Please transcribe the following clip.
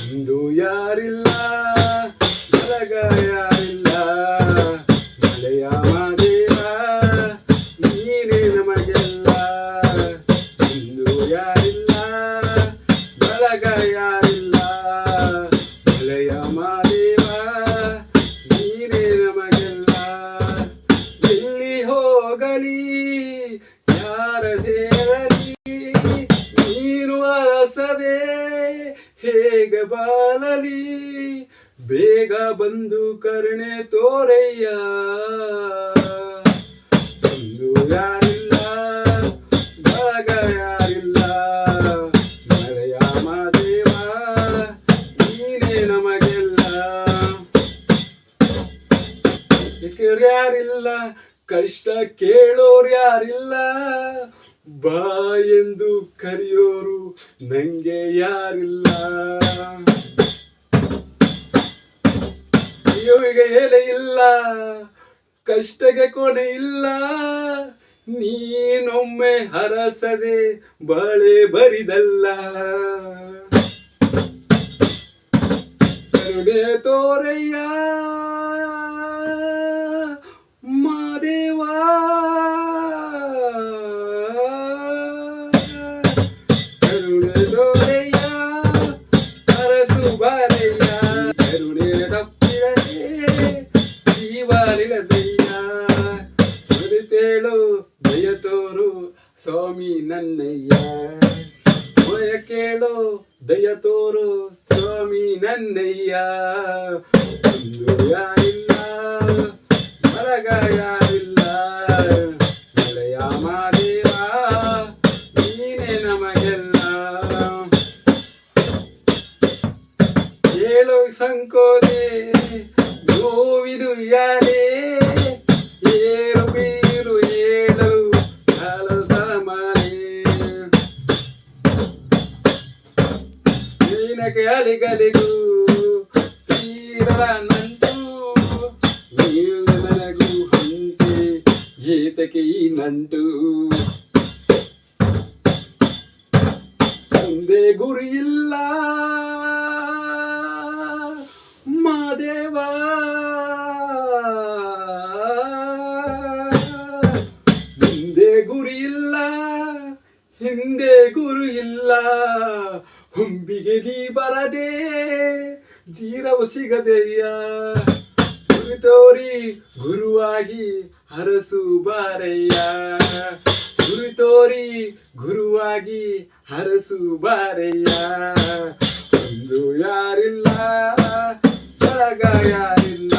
ಇಂದು ಯಾರಿಲ್ಲ ಬಲಗ ಯಾರಿಲ್ಲ ಮಲೆಯ ಮಾದೇವ ನೀನೇ ನಮಗೆಲ್ಲ. ಇಂದು ಯಾರಿಲ್ಲ ಬಲಗ ಯಾರಿಲ್ಲ ಮಲೆಯ ಮಾದೇವ ನೀನೇ ನಮಗೆಲ್ಲ. ಎಲ್ಲಿ ಹೋಗಲಿ ಯಾರ ದೇವರಿ ನೀನು ಅರಸದೆ ಹೇಗೆ ಬಾಳಲಿ, ಬೇಗ ಬಂದು ಕರುಣೆ ತೋರಯ್ಯ. ಇಂದು ಯಾರಿಲ್ಲ ಬಲಗ ಯಾರಿಲ್ಲ ಮಲೆಯ ಮಾದೇವ ನೀನೇ ನಮಗೆಲ್ಲ. ಯಾರಿಲ್ಲ ಕಷ್ಟ ಕೇಳೋರು ಯಾರಿಲ್ಲ, ಬಾ ಎಂದು ಕರೆಯೋರು ನಂಗೆ ಯಾರಿಲ್ಲ. ಅಯ್ಯೋಗೆ ಎಲೆ ಇಲ್ಲ ಕಷ್ಟಗೆ ಕೊನೆ ಇಲ್ಲ, ನೀನೊಮ್ಮೆ ಹರಸದೆ ಬಾಳೆ ಬರಿದಲ್ಲ. ಕರುಣೆ ತೋರಯ್ಯ ಮಾದೇವ, ಕರುಣೆ ತೋರಯ್ಯ ಅರಸು ಬಾರಯ್ಯ. ಕರುಣೆ ತಪ್ಪಿರದೆ ಜೀವನಿರದಯ್ಯ, ನುಡಿತೇಳು ದಯ ತೋರು ಸ್ವಾಮಿ ನನ್ನಯ್ಯ. ಭಯ ಕೇಳು ದಯ ತೋರು ಸ್ವಾಮಿ ನನ್ನಯ್ಯ. ಇಂದು ಯಾರಿಲ್ಲ ಬಲಗ ಯಾರಿಲ್ಲ ಮಲೆಯ ಮಾದೇವ ನೀನೇ ನಮಗೆಲ್ಲ. ಏಳು ಸಂಕೋಲೆ ನೋವಿದು ಯಾರೇ ಏರು ಬೀರು ಏಳು ಕಾಲದ ಮನೆ. ನಿನಗೆ ಅಲಿಗಲಿಗೂ ತೀರದ ನಂಟು, ನೀನು ನನಗೂ ಹಂತೆ ಏತಕ್ಕೆ ಈ ನಂಟು. ಮುಂದೆ ಗುರಿ ಇಲ್ಲ ಮಾದೇವ, ಮುಂದೆ ಗುರಿ ಇಲ್ಲ ಹಿಂದೆ ಗುರು ಇಲ್ಲ. ಹುಂಬಿಗೆ ನೀ ಬರದೆ ತೀರವು ಸಿಗದೆಯ್ಯ, ಗುರು ತೋರಿ ಗುರುವಾಗಿ ಹರಸು ಬಾರಯ್ಯ. ಗುರು ತೋರಿ ಗುರುವಾಗಿ ಹರಸು ಬಾರಯ್ಯ. ಇಂದು ಯಾರಿಲ್ಲ ಬಲಗ ಯಾರಿಲ್ಲ